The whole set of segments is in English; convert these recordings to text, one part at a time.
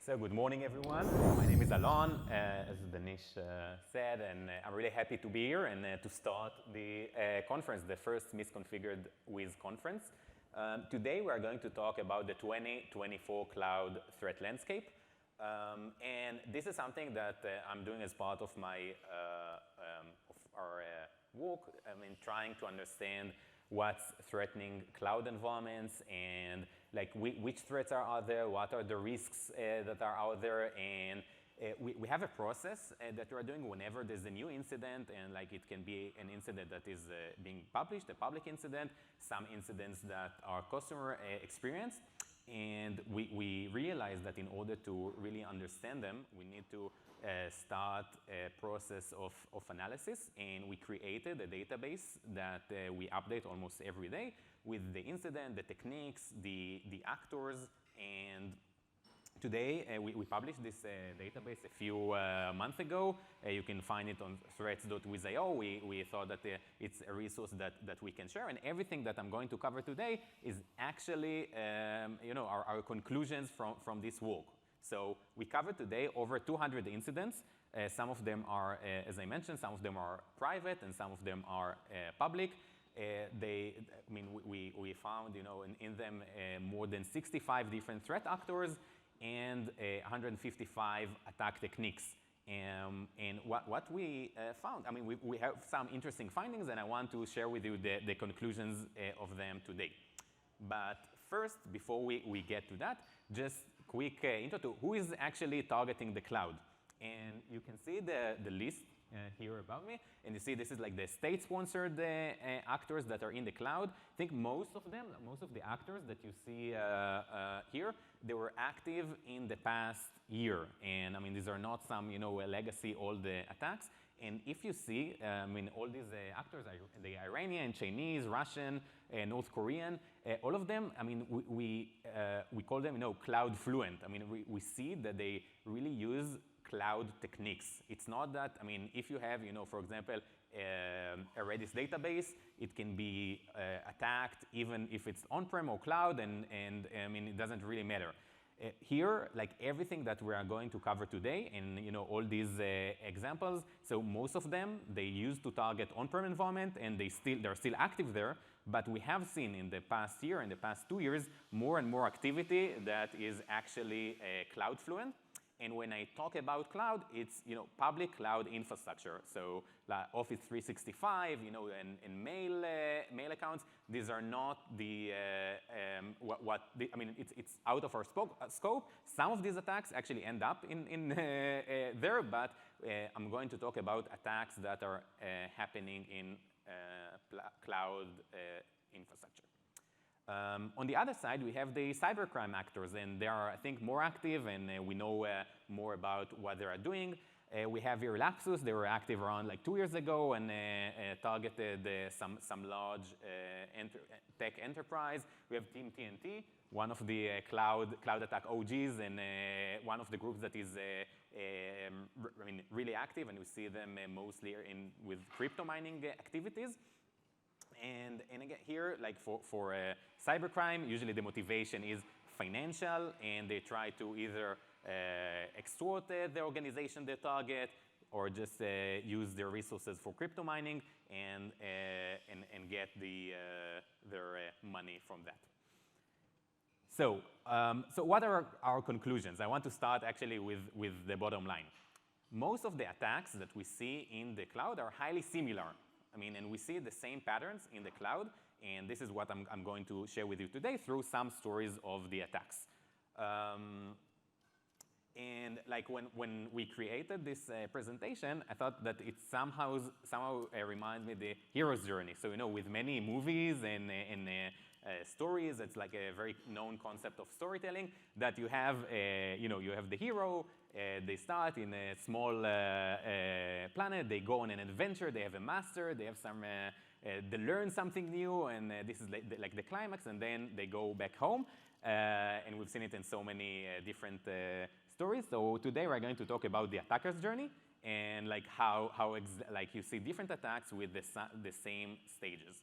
So good morning, everyone. My name is Alon, as Danish said, and I'm really happy to be here and to start the conference, the first MisConfigured Wiz conference. Today we are going to talk about the 2024 Cloud Threat Landscape. And this is something that I'm doing as part of my of our work. I mean, trying to understand what's threatening cloud environments and like which threats are out there, what are the risks that are out there, and we have a process that we are doing whenever there's a new incident, and like it can be an incident that is being published, a public incident, some incidents that are customer experienced. And we realized that in order to really understand them, we need to start a process of analysis, and we created a database that we update almost every day with the incident, the techniques, the actors, and today we published this database a few months ago. You can find it on threats.wiz.io. We thought that it's a resource that we can share, and everything that I'm going to cover today is actually our conclusions from this work. So we covered today over 200 incidents. Some of them are, as I mentioned, some of them are private and some of them are public. We found, in them more than 65 different threat actors and 155 attack techniques. And what we found, we have some interesting findings, and I want to share with you the conclusions of them today. But first, before we get to that, just quick intro to who is actually targeting the cloud. And you can see the list here above me, and you see this is like the state-sponsored actors that are in the cloud. I think most of the actors that you see here, they were active in the past year. And these are not some, legacy old attacks. And if you see, all these actors, the Iranian, Chinese, Russian, North Korean, all of them, we call them, cloud fluent. We see that they really use cloud techniques. It's not that, if you have, for example, a Redis database, it can be attacked even if it's on-prem or cloud, and it doesn't really matter. Here, like everything that we are going to cover today, and all these examples, so most of them they use to target on-prem environment, and they're still active there. But we have seen in the past year, in the past 2 years, more and more activity that is actually cloud fluent. And when I talk about cloud, it's public cloud infrastructure. So like Office 365, and mail accounts. These are not the it's out of our scope. Some of these attacks actually end up in there, but I'm going to talk about attacks that are happening in cloud infrastructure. On the other side, we have the cybercrime actors, and they are, I think, more active, and we know more about what they are doing. We have here Lapsus. They were active around like 2 years ago and targeted some large tech enterprise. We have Team TNT, one of the cloud attack OGs, and one of the groups that is really active, and we see them mostly with crypto mining activities. And again, here, like for cybercrime, usually the motivation is financial, and they try to either extort the organization they target, or just use their resources for crypto mining and get their money from that. So what are our conclusions? I want to start actually with the bottom line. Most of the attacks that we see in the cloud are highly similar. And we see the same patterns in the cloud, and this is what I'm going to share with you today through some stories of the attacks. And like when we created this presentation, I thought that it somehow reminds me of the hero's journey. So with many movies and stories, it's like a very known concept of storytelling that you have you have the hero. They start in a small planet. They go on an adventure. They have a master. They have they learn something new, and this is like the climax. And then they go back home, and we've seen it in so many different stories. So today we're going to talk about the attacker's journey and like how you see different attacks with the same stages.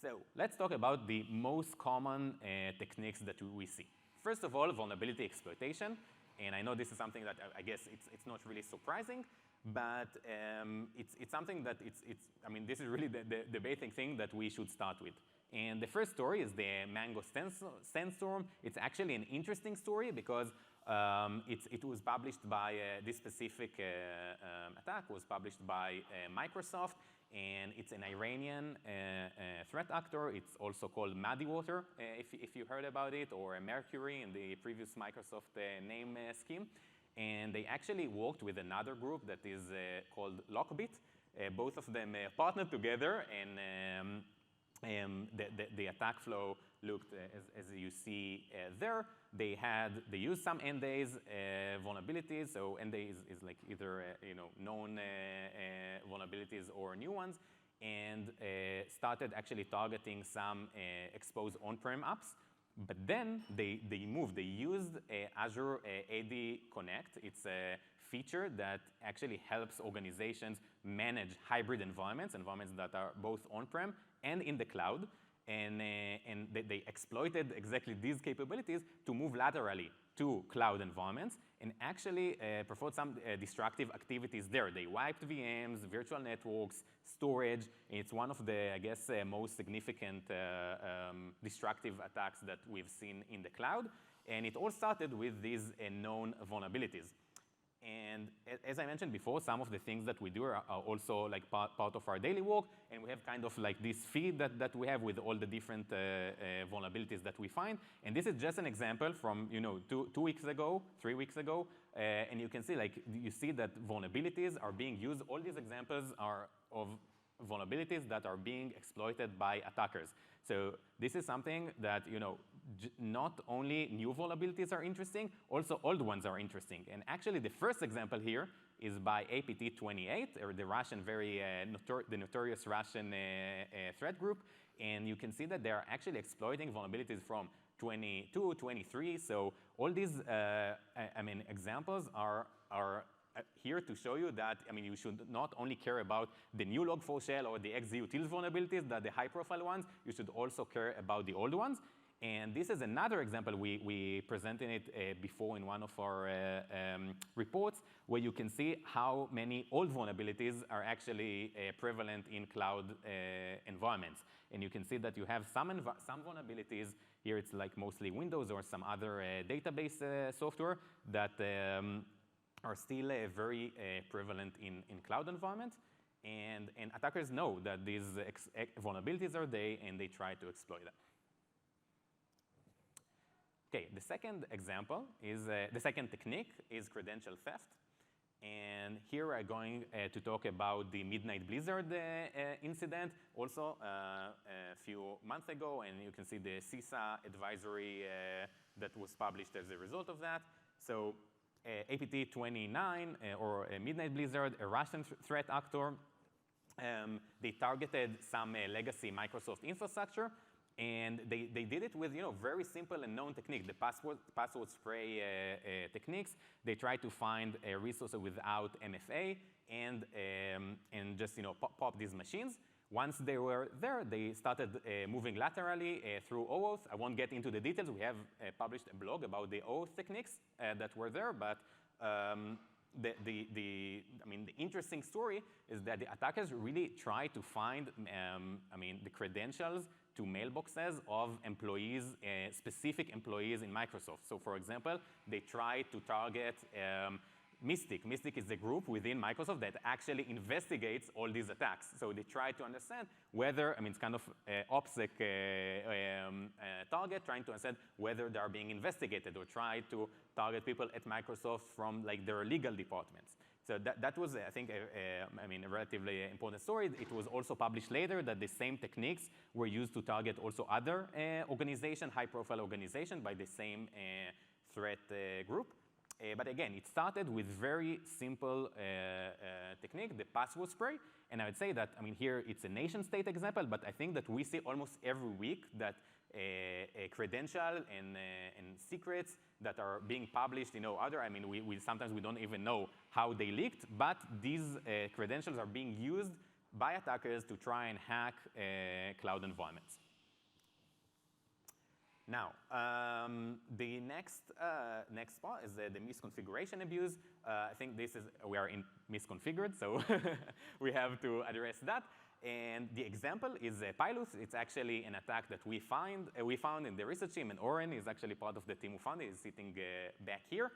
So let's talk about the most common techniques that we see. First of all, vulnerability exploitation. And I know this is something that I guess it's not really surprising, but it's something that I mean, this is really the basic thing that we should start with. And the first story is the Mango sandstorm. It's actually an interesting story because it was published by, this specific attack was published by Microsoft, and it's an Iranian threat actor. It's also called Muddy Water, if you heard about it, or Mercury in the previous Microsoft name scheme. And they actually worked with another group that is called Lockbit. Both of them partnered together, and the attack flow looked as you see there. They used some NDAs vulnerabilities. So NDA is like either known vulnerabilities or new ones, and started actually targeting some exposed on-prem apps. But then they moved. They used Azure AD Connect. It's a feature that actually helps organizations manage hybrid environments that are both on-prem and in the cloud. And they exploited exactly these capabilities to move laterally to cloud environments and actually performed some destructive activities there. They wiped VMs, virtual networks, storage. It's one of the, I guess, most significant destructive attacks that we've seen in the cloud. And it all started with these known vulnerabilities. And as I mentioned before, some of the things that we do are also like part of our daily work, and we have kind of like this feed that we have with all the different vulnerabilities that we find. And this is just an example from 2 weeks ago, 3 weeks ago, and you can see you see that vulnerabilities are being used. All these examples are of vulnerabilities that are being exploited by attackers. So this is something that not only new vulnerabilities are interesting, also old ones are interesting. And actually, the first example here is by APT28, or the Russian, the notorious Russian threat group. And you can see that they are actually exploiting vulnerabilities from 22, 23. So all these, examples are here to show you that, you should not only care about the new Log4Shell or the XZUtils vulnerabilities, that the high-profile ones, you should also care about the old ones. And this is another example. We presented it before in one of our reports, where you can see how many old vulnerabilities are actually prevalent in cloud environments. And you can see that you have some vulnerabilities. Here it's like mostly Windows or some other database software that are still very prevalent in cloud environments. And attackers know that these vulnerabilities are there, and they try to exploit them. Okay, the second example is, the second technique is credential theft. And here we're going to talk about the Midnight Blizzard incident, also a few months ago. And you can see the CISA advisory that was published as a result of that. So APT29, or Midnight Blizzard, a Russian threat actor, they targeted some legacy Microsoft infrastructure. And they did it with very simple and known technique, the password spray techniques. They tried to find a resource without MFA and just pop these machines. Once they were there, they started moving laterally through OAuth. I won't get into the details. We have published a blog about the OAuth techniques that were there, but the interesting story is that the attackers really try to find the credentials to mailboxes of employees, specific employees in Microsoft. So for example, they try to target Mystic. Mystic is the group within Microsoft that actually investigates all these attacks. So they try to understand whether, it's kind of OPSEC target, trying to understand whether they are being investigated, or try to target people at Microsoft from their legal departments. So that was, I think, a relatively important story. It was also published later that the same techniques were used to target also other organizations, high-profile organizations, by the same threat group. But again, it started with very simple technique, the password spray. And I would say that, here it's a nation-state example, but I think that we see almost every week that a credential and secrets that are being published, sometimes we don't even know how they leaked, but these credentials are being used by attackers to try and hack cloud environments. Now, the next part is the misconfiguration abuse. I think we are in MisCONfigured, so we have to address that. And the example is Pilus. It's actually an attack that we found in the research team, and Oren is actually part of the team who found it. He's sitting back here.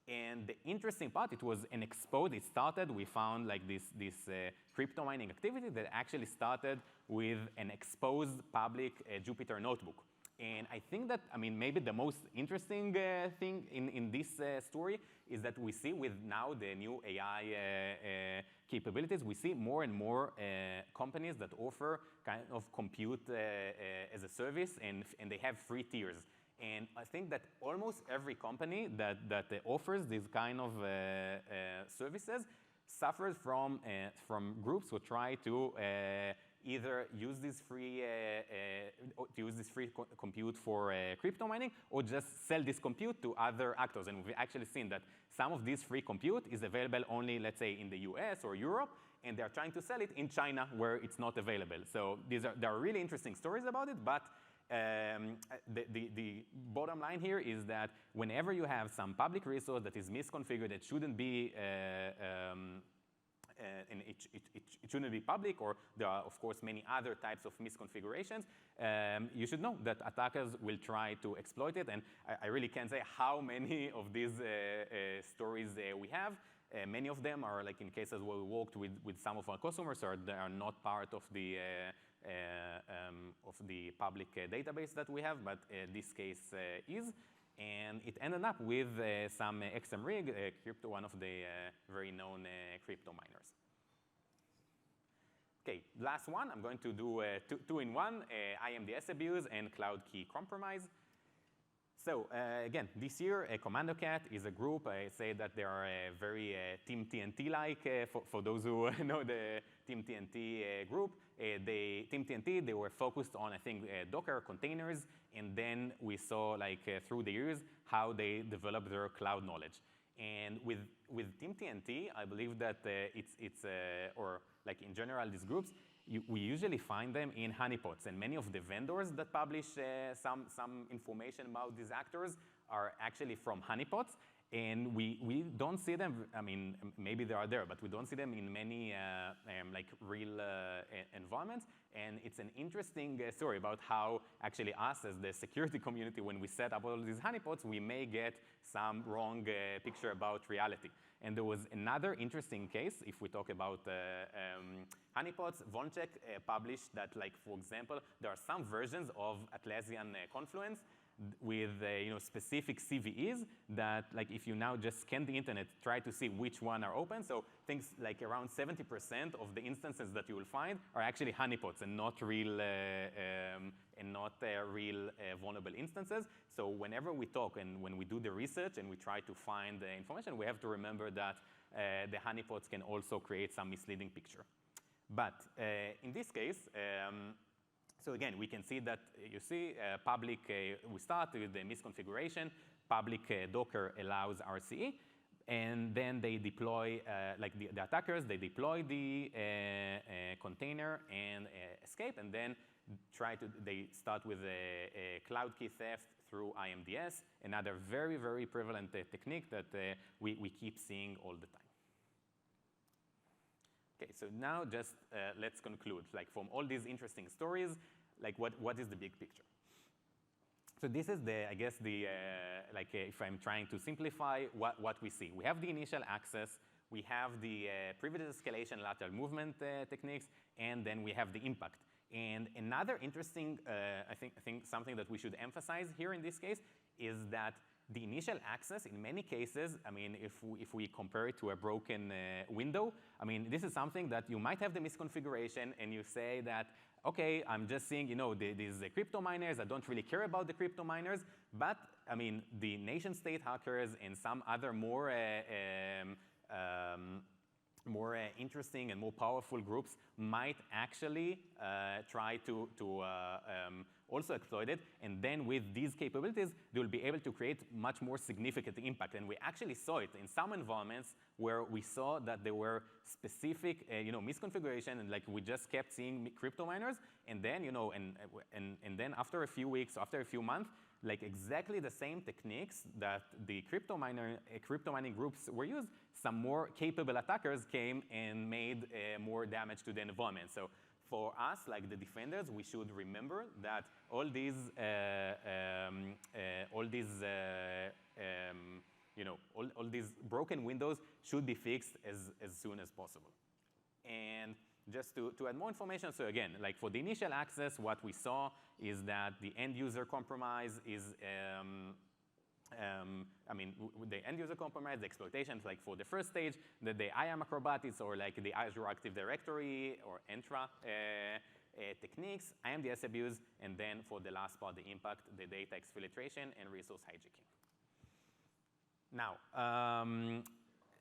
And the interesting part, it was an exposed. It started, we found like this crypto mining activity that actually started with an exposed public Jupyter notebook. And I think that, I mean, maybe the most interesting thing in this story is that we see with now the new AI capabilities, we see more and more companies that offer kind of compute as a service, and they have free tiers. And I think that almost every company that offers these kind of services suffers from groups who try to either use this free compute for crypto mining, or just sell this compute to other actors. And we've actually seen that some of this free compute is available only, let's say, in the US or Europe, and they're trying to sell it in China where it's not available. So there are really interesting stories about it, but the bottom line here is that whenever you have some public resource that is misconfigured, it shouldn't be and it shouldn't be public, or there are, of course, many other types of misconfigurations, you should know that attackers will try to exploit it. And I really can't say how many of these stories we have. Many of them are like in cases where we worked with some of our customers, or they are not part of the public database that we have, but this case is. And it ended up with some XM rig, one of the very known crypto miners. Okay, last one, I'm going to do two in one, IMDS abuse and cloud key compromise. So again, this year, Commando Cat is a group. I say that they are very Team TNT-like. For those who know the Team TNT group, Team TNT, they were focused on, I think, Docker containers, and then we saw, like, through the years, how they developed their cloud knowledge. And with Team TNT, I believe that or like in general, these groups, we usually find them in honeypots, and many of the vendors that publish some information about these actors are actually from honeypots, and we don't see them. I mean, maybe they are there, but we don't see them in many like real environments. And it's an interesting story about how actually us as the security community, when we set up all these honeypots, we may get some wrong picture about reality. And there was another interesting case, if we talk about honeypots. Vonchek published that, like, for example, there are some versions of Atlassian Confluence with specific CVEs that, like, if you now just scan the internet, try to see which one are open. So things like around 70% of the instances that you will find are actually honeypots and not real vulnerable instances. So whenever we talk and when we do the research and we try to find the information, we have to remember that the honeypots can also create some misleading picture. But in this case, so again, we can see that you see public, we start with the misconfiguration. Public Docker allows RCE, and then they deploy, like the attackers, they deploy the container and escape, and then they start with a cloud key theft through IMDS, another very, very prevalent technique that we keep seeing all the time. Okay, so now just let's conclude. Like, from all these interesting stories, like what is the big picture? So this is I guess if I'm trying to simplify what we see. We have the initial access, we have the privilege escalation, lateral movement techniques, and then we have the impact. And another interesting, I think something that we should emphasize here in this case is that the initial access, in many cases, I mean, if we compare it to a broken window, I mean, this is something that you might have the misconfiguration, and you say that, okay, I'm just seeing, these crypto miners. I don't really care about the crypto miners, but I mean, the nation-state hackers and some other more interesting and more powerful groups might actually try to also exploit it. And then with these capabilities, they will be able to create much more significant impact. And we actually saw it in some environments where we saw that there were specific, misconfiguration, and like we just kept seeing crypto miners. And then, and then after a few weeks, after a few months, like exactly the same techniques that the crypto mining groups were used, some more capable attackers came and made more damage to the environment. So for us, like the defenders, we should remember that all these broken windows should be fixed as soon as possible. And just to add more information, so again, like for the initial access, what we saw is that the end user compromise is, the end user compromise, the exploitations, like for the first stage, the IAM acrobatics or like the Azure Active Directory or Entra techniques, IMDS abuse, and then for the last part, the impact, the data exfiltration and resource hijacking. Now,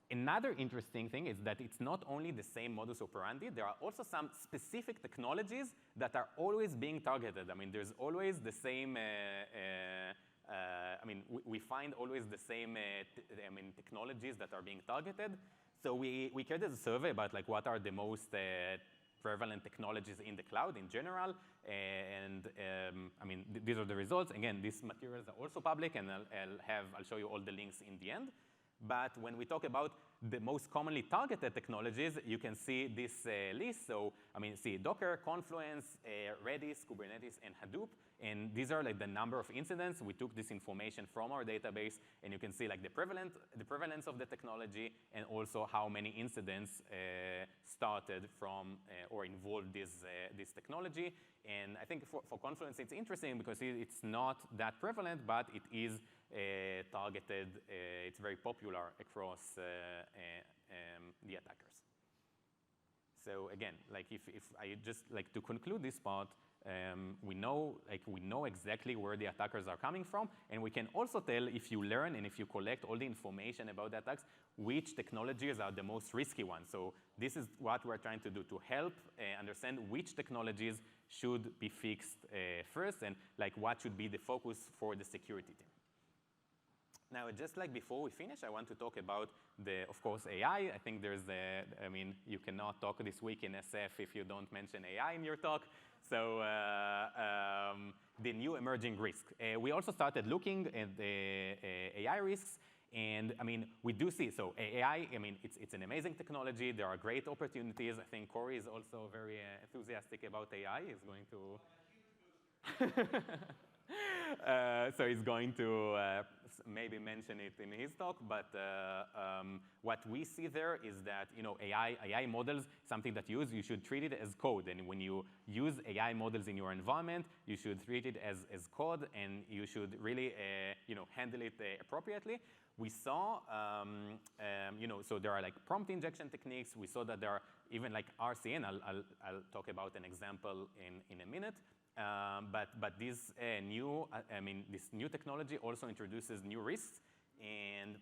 another interesting thing is that it's not only the same modus operandi, there are also some specific technologies that are always being targeted. I mean, there's always the same, we find always the same technologies that are being targeted. So we created a survey about like what are the most prevalent technologies in the cloud in general. And these are the results. Again, these materials are also public, and I'll show you all the links in the end. But when we talk about the most commonly targeted technologies, you can see this list. So, see Docker, Confluence, Redis, Kubernetes, and Hadoop. And these are like the number of incidents. We took this information from our database, and you can see like the prevalence of the technology, and also how many incidents started from or involved this technology. And I think for Confluence, it's interesting because it's not that prevalent, but it is targeted. It's very popular across the attackers. So again, like if I just like to conclude this part, we know exactly where the attackers are coming from, and we can also tell if you learn and if you collect all the information about the attacks, which technologies are the most risky ones. So this is what we're trying to do, to help understand which technologies should be fixed first, and like what should be the focus for the security team. Now, just like before we finish, I want to talk about of course, AI. I think there's you cannot talk this week in SF if you don't mention AI in your talk. So the new emerging risks. We also started looking at the AI risks, and we do see, so AI, it's an amazing technology. There are great opportunities. I think Corey is also very enthusiastic about AI. He's going to so he's going to maybe mention it in his talk, but what we see there is that AI models, something that you should treat it as code, and when you use AI models in your environment, you should treat it as code, and you should really handle it appropriately. We saw, so there are like prompt injection techniques. We saw that there are even like RCN. I'll talk about an example in a minute. But this new technology also introduces new risks, and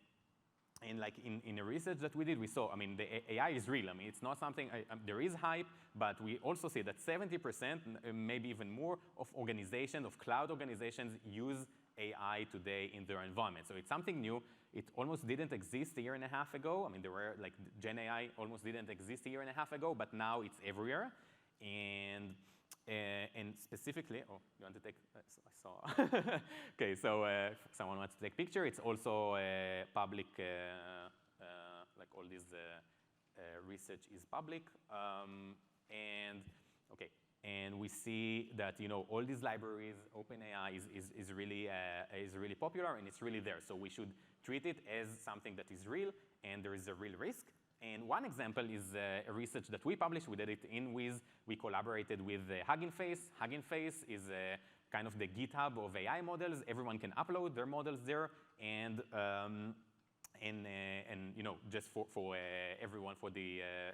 like in the research that we did, we saw, the AI is real. It's not something, there is hype, but we also see that 70%, maybe even more, of cloud organizations use AI today in their environment. So it's something new. It almost didn't exist a year and a half ago. There were like Gen AI almost didn't exist a year and a half ago, but now it's everywhere. And specifically, oh, you want to take, I saw. Okay, so if someone wants to take a picture, it's also public, like all this research is public. And we see that all these libraries, OpenAI is really popular, and it's really there. So we should treat it as something that is real, and there is a real risk. And one example is a research that we published. We did it in Wiz. We collaborated with Hugging Face. Hugging Face is kind of the GitHub of AI models. Everyone can upload their models there, and just for everyone,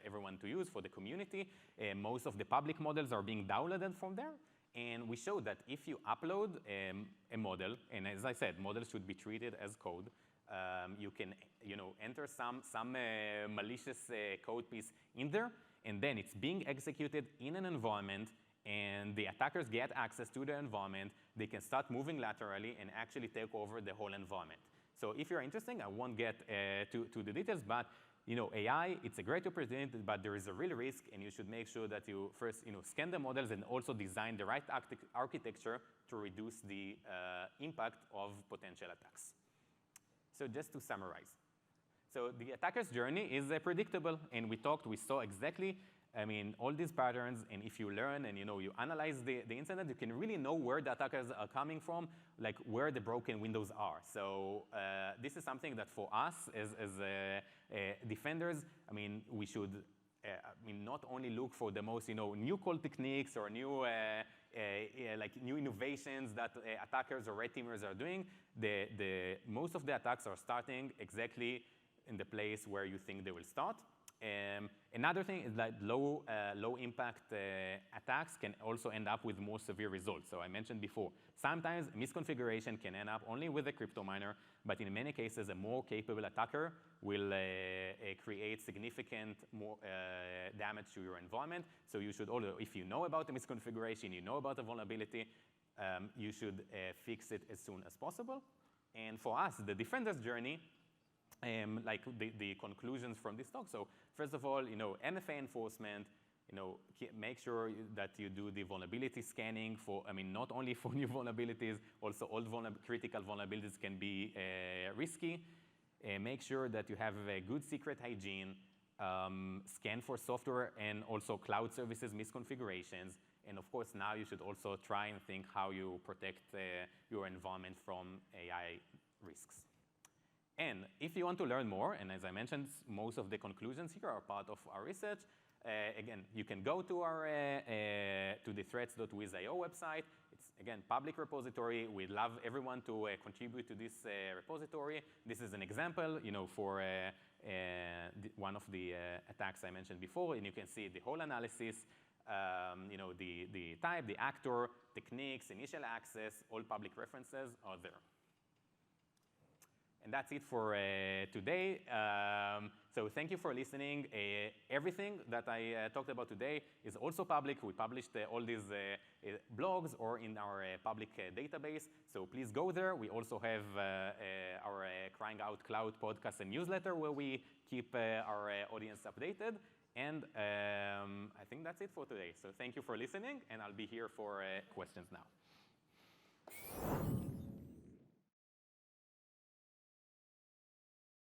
everyone to use, for the community. Most of the public models are being downloaded from there. And we showed that if you upload a model, and as I said, models should be treated as code, you can enter some malicious code piece in there, and then it's being executed in an environment, and the attackers get access to the environment. They can start moving laterally and actually take over the whole environment. So if you're interested, I won't get to the details, but AI, it's a great opportunity, but there is a real risk, and you should make sure that you first scan the models and also design the right architecture to reduce the impact of potential attacks. So just to summarize. So the attacker's journey is predictable, and we saw exactly, all these patterns, and if you learn and you analyze the incident, you can really know where the attackers are coming from, like where the broken windows are. So this is something that for us as defenders, we should not only look for the most new call techniques or new new innovations that attackers or red teamers are doing. Most of the attacks are starting exactly in the place where you think they will start. Another thing is that low impact attacks can also end up with more severe results. So I mentioned before, sometimes misconfiguration can end up only with a crypto miner, but in many cases, a more capable attacker will create significant more damage to your environment. So you should also, if you know about the misconfiguration, you know about the vulnerability, you should fix it as soon as possible. And for us, the defender's journey, like the conclusions from this talk. So first of all, MFA enforcement, make sure that you do the vulnerability scanning for, not only for new vulnerabilities, also old critical vulnerabilities can be risky. Make sure that you have a good secret hygiene, scan for software and also cloud services misconfigurations. And of course, now you should also try and think how you protect your environment from AI risks. And if you want to learn more, and as I mentioned, most of the conclusions here are part of our research. Again, you can go to our to the threats.wiz.io website. It's again public repository. We'd love everyone to contribute to this repository. This is an example, for one of the attacks I mentioned before, and you can see the whole analysis. The type, the actor, techniques, initial access, all public references are there. And that's it for today. So thank you for listening. Everything that I talked about today is also public. We published all these blogs or in our public database. So please go there. We also have our Crying Out Cloud podcast and newsletter where we keep our audience updated. And I think that's it for today. So thank you for listening, and I'll be here for questions now.